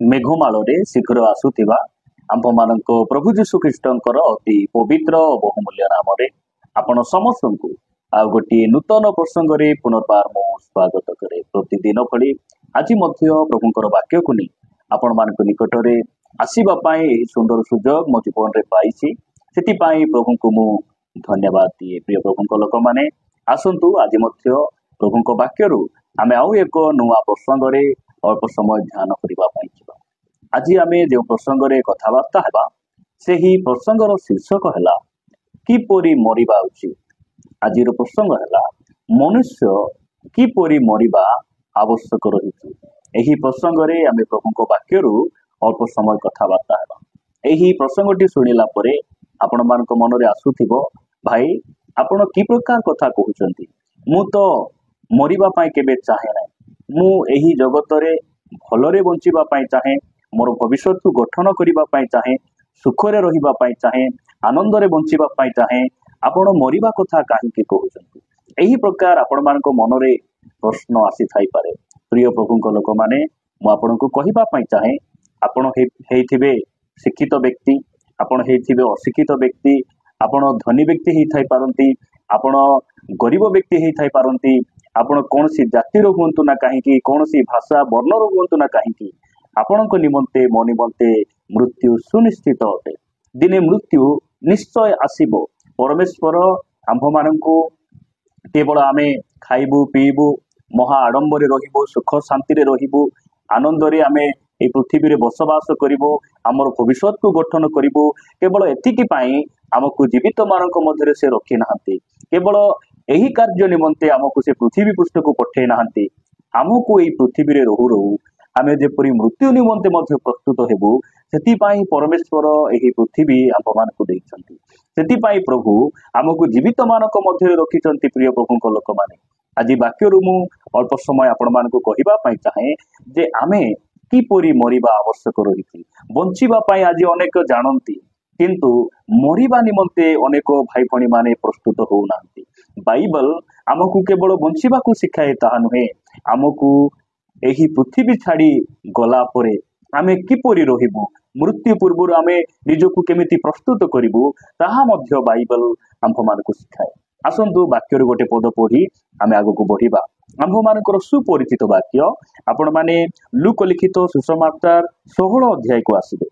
मेघमाଳରେ शीघ्र आसुथिबा आम्भमानଙ୍କ प्रभु जीशु ख्रीष्टଙ୍କର अति पवित्र और बहुमूल्य नाम आपण समस्त आ गोटे नूतन प्रसंगे पुनर्बार मु स्वागत करे। प्रतिदिन भली आज प्रभुंर वाक्य को नहीं आपण मान निकट में आसवाई सुंदर सुजोग मो जीवन में पाई से प्रभु को मु धन्यवाद दिए। प्रिय प्रभु लोक मैंने आसतु आज प्रभु वाक्य आम आउ एक नुआ प्रसंगे अल्प समय ध्यान करने आज आम जो प्रसंगे कथबार्ता है से ही प्रसंगर शीर्षक है किपरि मरिबा उचित। आज प्रसंग है मनुष्य किपरि मरिबा आवश्यक रही। यही प्रसंगे आम प्रभु वाक्य अल्प समय कथबार्ता है। यही प्रसंगटी शुणिला आपण मान मन में आसुथिबो भाई आपण कि प्रकार कथा कहउचंती। मु तो मरिबा पाई केबे चाहे ना, मु एही जगत रे भलरे बंचिबा पाई चाहे, मोर भविष्य को गठन करिबा पाई चाहे, सुखरे रहिबा पाई चाहे, आनंद रे बंचिबा पाई चाहे, आपण मरिबा कथा काहे कहउचंती। एही प्रकार आपण मान मन रे प्रश्न आसी थाई पारे। प्रिय प्रभु लोक माने मु आपण को कहिबा पाई चाहे आपण हेइथिबे शिक्षित व्यक्ति, आपण हेइथिबे अशिक्षित व्यक्ति, आपण धनी व्यक्ति ही थाई पारंती, आपण गरीब व्यक्ति ही थाई पारंती, आपण कौन सी जातिर हुंतु ना कहीं, कौन सी भाषा वर्णर हुंतु ना कहीं, आपण निमंते मो निमंते मृत्यु सुनिश्चित अटे। दिने मृत्यु निश्चय आसीबो। परमेश्वर आंभ मानकु केवल आमे खाइबु पीबु महा आडंबरे रहिबु, सुख शांति रे रहिबु, आनंद रे आमे ए पृथ्वी रे बसवास करिबो, हमर भविष्य को गठन करिबो, केवल एतिकी पाई आमको जीवित मानक मध्य से रखी नाहंती। केवल यही कार्य निमंते आमको से पृथ्वी पृष्ठ को पठे नाहंती। आमको यही पृथ्वी रे रहु रहु आमे जेपरि मृत्यु निमंते मध्य प्रस्तुत हेबु, सेति पाई परमेश्वर यही पृथ्वी आम मानक दैछंती। सेति पाई प्रभु आमको जीवित मानक मध्य रखिछंती। प्रिय प्रभु लोक माने आज वाक्य मु अल्प समय आपण मानक कहिबा पाई चाहे जे आमे किपरि मरिबा आवश्यक रही। बंचिबा पाई आज अनेक जानती, किंतु मरिबा निमंते अनेक भाई भणी माने प्रस्तुत हो नांती। बाइबल आमको केवल बंचिबा को शिखाए ताहा नुहे, आमको एही पृथ्वी छाड़ी गला परे आमे किपरि रहिबु, मृत्यु पूर्व आमे निजको केमिति प्रस्तुत करिबु ताहा मध्य बाइबल आंभ मानक शिखाए। आसंतु वाक्य गोटे पद पढ़ी आमे आगको बढ़िबा। आंभ मानकर सुपरिचित वाक्य आपण माने लूक लिखित सुसमाचार 16 अध्याय को आसीबे।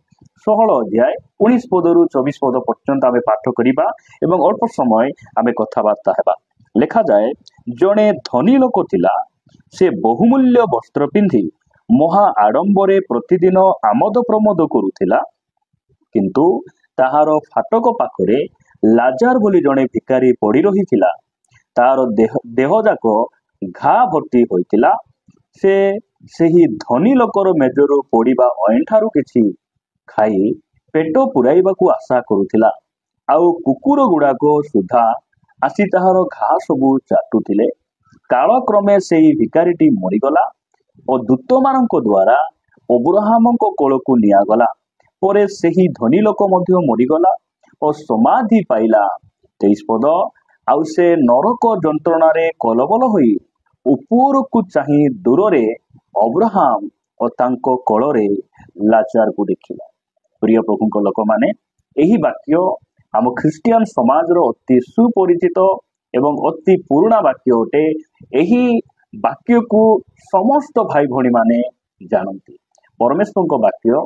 16 अध्याय 19 पदरु 24 पद पर्यंत आमे पाठ करिबा एवं अल्प समय आमे कथबार्ता हेबा। लेखा जाए जणे धनी लोक थिला, से बहुमूल्य वस्त्र पिंधि महा आडंबरे प्रतिदिन आमोद प्रमोद करुथिला, किंतु ताहार फाटक पाखरे लाजार बोली जणे भिकारी पड़ी रहिथिला। तार देह जाक घा भर्ती होइतिला। से सेही धनी लोकर मेजरू पड़िबा अइंठारु किछि खाई पेट पुराइबाकू आशा करुथिला। आउ कुकुर गुड़ाक सुधा आसी ताहार घा सबू चाटुथिले। कालक्रमे सेही भिकारीटी मरिगला और दूत मानक द्वारा अब्राहमक कोलकू नियागला। परे सेही धनी लोक मध्य मरिगला और समाधि पाइला। 23 पद आउ से नरक जंत्रणारे कलबल होई ऊपर को चाही दूर रे अब्राहम और तांको कोलरे लाचार को देखिला। प्रिय प्रभु लोक माने एही वाक्य आम ख्रिस्टियन समाज रो अति सुपरिचित एवं अति पुराना वाक्य अटे। एही वाक्य को समस्त भाई भणी माने जानती। परमेश्वर को वाक्य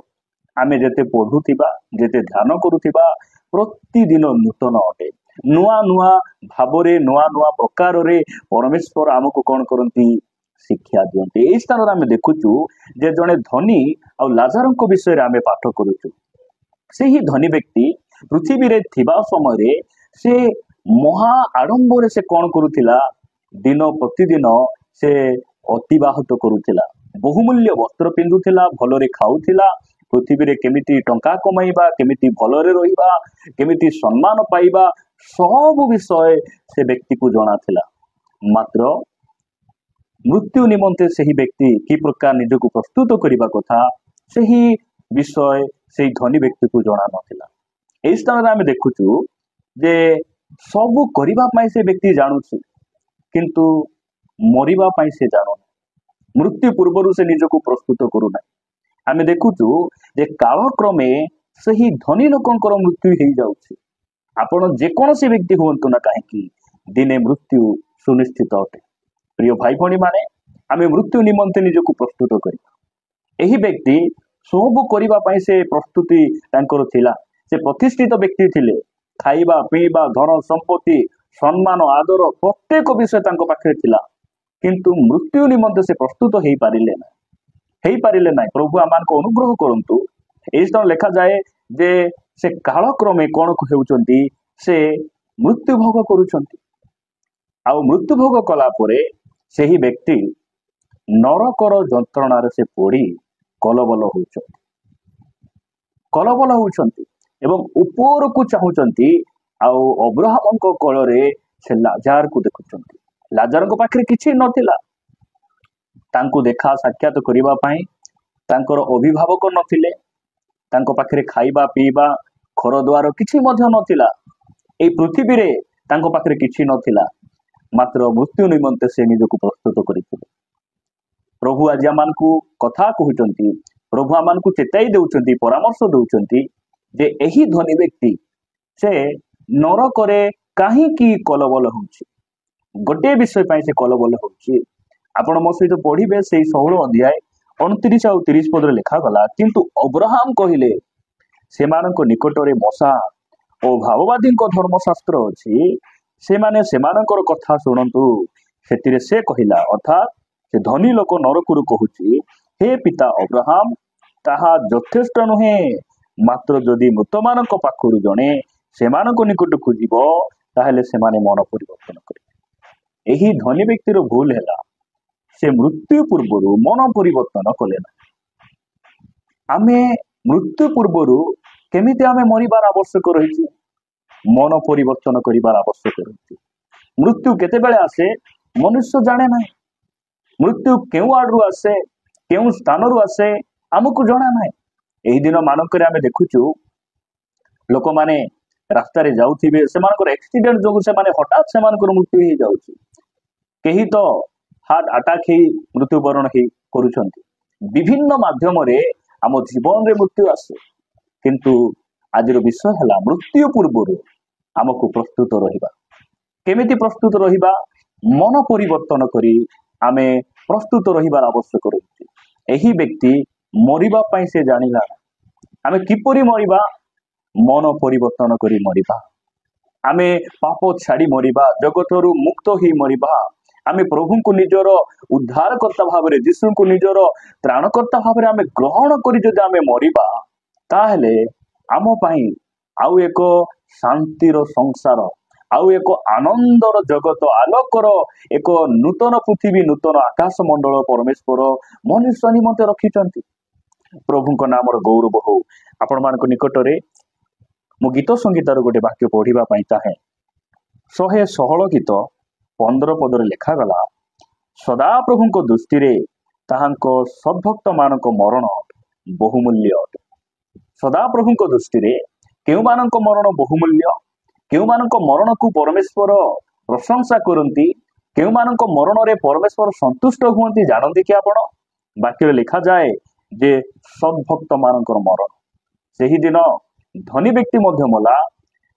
आमे जेते पढ़ुथिबा, जेते ध्यान करुथिबा, प्रतिदिन नूतन अटे। नुआ नुआ भावरे नुआ नुआ प्रकार रे परमेश्वर आमको कौन करती शिक्षा दियंती। एई स्थान रे आमे देखुचु जे जणे धनी आ लाजारक विषय रे आमे पाठ करुचु। सेही धनी व्यक्ति पृथ्वी रे थिबा समय रे से महा आडंबर से कौन करुथिला, दिन प्रतिदिन से अतिबाहित करुथिला। बहुमूल्य वस्त्र पिंधुथिला, भलरे खाउथिला, पृथ्वी रे केमिति टंका कमाइबा, केमिति भलरे रहिबा, केमिति सम्मान पाइबा, सब विषय से व्यक्ति को जଣା थिला। मात्र मृत्यु निमंते सेही व्यक्ति कि प्रकार निजको प्रस्तुत करिबा कथा सेही विषय सेही धनी व्यक्ति को जଣା नथिला। एई स्थान रे आमे देखुचु जे सब करिबा पई से व्यक्ति जानुछि, किंतु मरिबा पई से जानु। मृत्यु पूर्व से निजको प्रस्तुत करू ना। आमे देखुचु जे कालक्रमे सही धनी लोकंकर मृत्यु हो जाउछि। आपण जेकोसी व्यक्ति हुंतु ना कहीं दिने मृत्यु सुनिश्चित अटे। प्रिय भाई भणी माने आमे मृत्यु निमंते निजको प्रस्तुत करिबा। एही व्यक्ति सब करिबा पई से प्रस्तुति तांकर थिला। से प्रतिष्ठित व्यक्ति थिले। खाइबा पीबा धन संपत्ति सम्मान आदर प्रत्येक विषय तांको पाखरे थिला, किंतु मृत्यु निमंते से प्रस्तुत हेई पारिले ना। प्रभु आमानको अनुग्रह करंतु। एही स्थान लेखा जाए जे से कालक्रमे कोन हेउचंती से मृत्यु भोग करूचंती। आ मृत्यु भोग कला परे सेही व्यक्ति नरकर जंत्रणार से पड़ी कलबल होउचंती एवं ऊपर को चाहूचंती। आउ अब्राहम को कलरे से लाजार को देखुचंती। लाजार को पाखरे किछि नथिला, तांको देखा साक्षात करिबा पई तांकर अभिभावक नथिले, तांको पाखरे खाइबा पीबा घर द्वार किछि मध्य नथिला। एई पृथ्वी रे तांको पाखरे किछि नथिला, मात्र मृत्यु निमंते से निजको प्रस्तुत करिथिले। प्रभु आज आमानकु कथा कहउचंती, प्रभु आमानकु चेताई देउचंती, परामर्श देउचंती जे एही धनी व्यक्ति से नरकरे काहे की कलबल होउछि। गोटे विषय पई से कलबल होउछि। आपण मो सहित पढ़िबे सेही 16 अध्याय 29 और 30 पद रे लिखा गला, किंतु अब्राहम कहिले सेमानक निकटरे मशा ओ भाववादी धर्मशास्त्र अछि, सेमाने सेमानकर कथा शुणंतु। सेतिरे से कहिला, अर्थात से धनी लोक नरकुरु कहूछि, हे पिता अब्राहम, ताहा यथेष्ट नुहे, मात्र जदि मृतमानक पाखरु जणे सेमानक निकटकु जीव ताहेले सेमाने मन परिवर्तन करिबे। एही धनी व्यक्तिर भूल हैला, से मृत्यु पूर्वरु मन परिवर्तन कले ना। आमे मृत्यु पूर्वरु केमिति आमे मरिबार आवश्यक रहिछि, मन परिवर्तन करिबार आवश्यक रहिछि। मृत्यु केतेबेले आसे मनुष्य जाने ना। मृत्यु केउ आडरु आसे, केउ स्थानरु आसे, आमको जणा ना। एही दिन मानकरे आमे देखुचु लोक माने रास्ता रे जाउथिबे, सेमानकर एक्सीडेंट जोगु से माने हठात सेमानकर मृत्यु हो जाउछि। केही तो हार्ट अटैक ही मृत्युवरण ही करूछंती। विभिन्न माध्यम रे आम जीवन रे मृत्यु आसे, किंतु आज विषय है मृत्यु पूर्व आमको प्रस्तुत रहिबा। केमिति प्रस्तुत रहिबा? मन परिवर्तन करी आमे प्रस्तुत रहिबार आवश्यक रही। एही व्यक्ति मरिबा पई से जानिला आमे किपरि मरिबा, मन परिवर्तन करी मरिबा। आमे पाप छाड़ी मरिबा, जगतरु मुक्त ही मरिबा। आमे प्रभु को निजर उद्धारकर्ता भाव रे, यीशु को निजर त्राणकर्ता भाव रे आमे ग्रहण करी जदि आमे मरिबा, ताहेले आम पई आउ एक शांतिर संसार, आउ एक आनंदर जगत, आलोकर एक नूतन पृथ्वी, नूतन आकाश मंडल परमेश्वर मनुष्य निमंते रखिचंती। प्रभु को नाम गौरव हो। आपण मान निकट रे मु गीत संगीतार गोटे वाक्य पढ़िबा पई चाहे। 116 गीत 15 पदरे लिखा गला, सदा प्रभु को दृष्टि रे ताहांको सद्भक्त मानक मरण बहुमूल्य अटे। सदा प्रभु को दृष्टि रे केउ मानक मरण बहुमूल्य, केउ मानक मरण को परमेश्वर प्रशंसा करती, केउ मानक मरण रे परमेश्वर संतुष्ट हुअंती जानती कि आपण? वाक्य लिखा जाए जे सद्भक्त मानकर मरण। सेही दिन धनी व्यक्ति मध्य मला,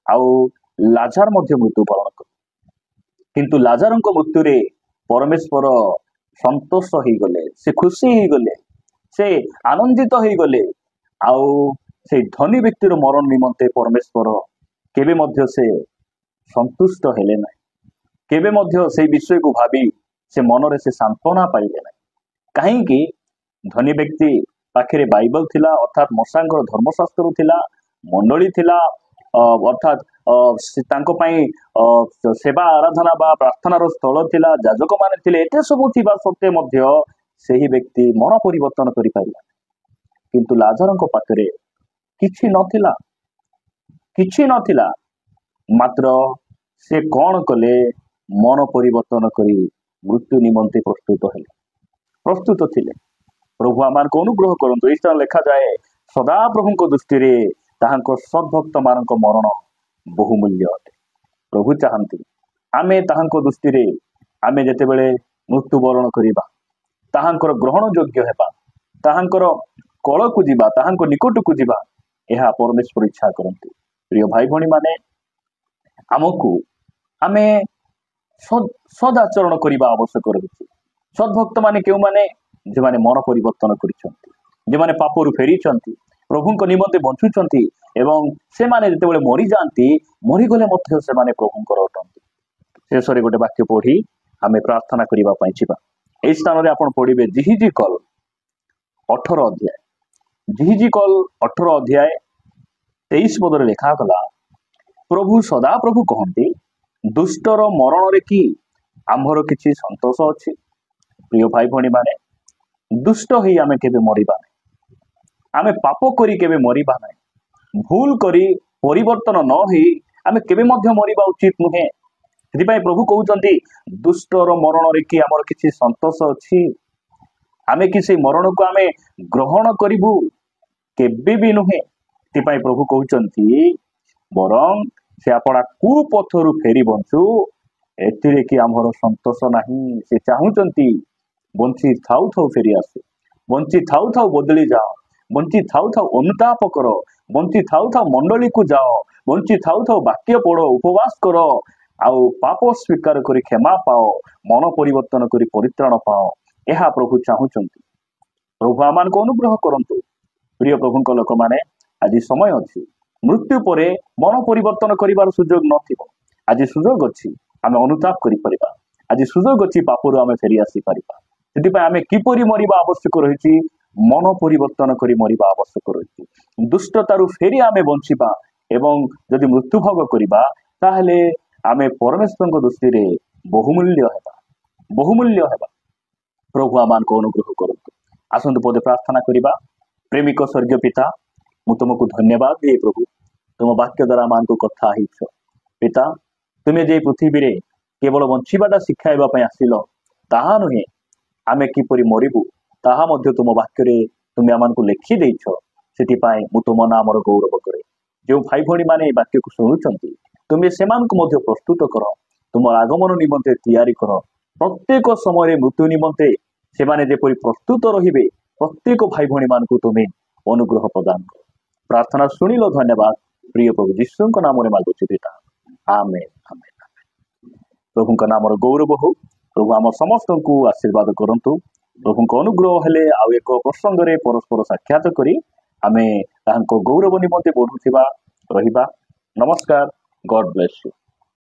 आउ लाजार मध्य मृत्युवरण कर, किंतु लाजार मृत्यु रे परमेश्वर संतोष ही गले, से खुशी ही गले, से आनंदित ही गले। आउ से धनी व्यक्तिर मरण निमंते परमेश्वर केबे मध्य से संतुष्ट हेले ना, केबे मध्य से विषय को भाबी से मनरे से सांत्वना पाइले ना। कहीं कि धनी व्यक्ति पाखरे बाइबल थिला, अर्थात मसांगर धर्मशास्त्र थिला, मंडली थिला, अर्थात तांको पई सेवा आराधना बा प्रार्थनार स्थल थिला, याजक माने थिले। एते सब थिबा सत्य मध्य सेही व्यक्ति मन परिवर्तन करि पाइला, किंतु लाजरଙ୍କ पाखरे किछि नथिला, किछि नथिला। मात्र से कौन कले? मन परिवर्तन करी मृत्यु निमंते प्रस्तुत हेले, प्रस्तुत थिले। प्रभु आमान को अनुग्रह करंतु। इस तरह लिखा जाए, सदा प्रभु को दृष्टि रे ताहांको सद्भक्त मानक मरण बहुमूल्य अटे। प्रभु चाहती आमे ताहांको दृष्टि रे आमे जेतेबेले मृत्युवरण करिबा, ताहांकर ग्रहण योग्य हेबा, ताहांकर कलकु जीवा ताहांको निकटकु जीवा यह परमेश्वर इच्छा करते। प्रिय भाई भणी माने आमको आमे सदाचरण करने आवश्यक रही। सद्भक्त माने क्यों माने जो माने मन परिवर्तन कर पापरू फेरी प्रभु निमंते बंचुंट एवं से माने जिते मरी जाती मरीगले से माने प्रभुंकर अटंती। शेष गोटे वाक्य पढ़ी आम प्रार्थना करने यही स्थान में आप पढ़े जिहिजी कल 18 अध्याय जिहिजी कल 18 अध्याय 23 पदर लिखागला प्रभु सदा प्रभु कहते दुष्टर मरण रे कि आम्भर किछि संतोष अच्छी। प्रिय भाई भणी माने दुष्ट ही आमे केबे मरिबा नहीं, आमे पाप करी केबे मरिबा नहीं, भूल करी परिवर्तन न ही आमे केबे मध्य मरिबा उचित नुहे। ସେଥିପାଇଁ प्रभु कहउचंती दुष्टर मरण रे कि आमर किछि संतोष अछि। आमे कि से मरण को आमे ग्रहण करिबु केबे भी नुहे। ସେଥିପାଇଁ प्रभु कहउचंती बरं से आपणा कुपथरु फेरी बंचु एथिरे कि आमर संतोष नाही। से चाहुचंती बंची थाउ थाउ फेरी आसु, बंची थाउ थाउ बदली जाओ, बंची थाउ थाउ अनुताप करो, बंची थाउ थाउ मंडली को जाओ, बंची थाउ थाउ वाक्य पढ़ो, उपवास करो, आउ पाप स्वीकार करी क्षमा पाओ, मन परिवर्तन करी परित्राण पाओ। यह प्रभु चाहुचंती। प्रभु आमान को अनुग्रह करंतु। प्रिय प्रभु लोक माने आज समय अच्छी मृत्यु परे मन परिवर्तन करिवार सुजोग नथिबो। आज सुजोग अच्छी आमे अनुताप करि परिबा, आज सुजोग अच्छी पापरु आमे फेरी आसी परिबा। ସେଥିପାଇଁ ଆମେ କିପରି ମରିବା ଆବଶ୍ୟକ ରହିଛି? ମନ ପରିବର୍ତ୍ତନ କରି ମରିବା ଆବଶ୍ୟକ ରହିଛି। ଦୁଷ୍ଟତାରୁ ଫେରି ଆମେ ବଞ୍ଚିବା ଏବଂ ଯଦି ମୃତ୍ୟୁଭୋଗ କରିବା ତାହେଲେ ଆମେ ପରମେଶ୍ୱରଙ୍କ ଦୃଷ୍ଟିରେ ବହୁମୂଲ୍ୟ ହେବା। ପ୍ରଭୁ ଆମମାନଙ୍କୁ ଅନୁଗ୍ରହ କରନ୍ତୁ। ଆସନ୍ତୁ ପଦେ ପ୍ରାର୍ଥନା କରିବା। ପ୍ରେମିକ ସ୍ୱର୍ଗୀୟ ପିତା, ମୁଁ ତୁମକୁ ଧନ୍ୟବାଦ ଦିଏ ପ୍ରଭୁ, ତୁମ ବାକ୍ୟ ଦ୍ୱାରା ଆମମାନଙ୍କୁ କଥା ହେଇଛ। ପିତା, ତୁମେ ଯେ ପୃଥିବୀରେ କେବଳ ବଞ୍ଚିବାଟା ଶିଖାଇବା ପାଇଁ ଆସିଲ ତାହା ନୁହେଁ, आमे किपरि मरिबु ताहा मध्य तुम वाक्य तुम्हें आमको लिखि देइछ। सेतिपाई मु तुम नामर गौरव करे। जो भाई भणी माने वाक्य को शुणुचंती तुम्हें सेमानकु मध्य प्रस्तुत कर, तुम आगमन निमंते तैयारी कर। प्रत्येक समय मृत्यु निमंते से माने जेपरि प्रस्तुत रहिबे प्रत्येक भाई भणी मानकु तुम्हें अनुग्रह प्रदान कर। प्रार्थना सुनिलो, धन्यवाद। प्रिय प्रभु यीशुଙ୍କ नामରେ मागुछि पिता, आमेन आमेन। प्रभुଙ୍କ नामर गौरव हो। प्रभु आम समस्त को आशीर्वाद करंतु। प्रभु अनुग्रह हेले आउ एक प्रसंग रे परस्पर साक्षात करी आमे ताहांको गौरव निमंते बढ़ुथिबा रहिबा। नमस्कार। God bless you.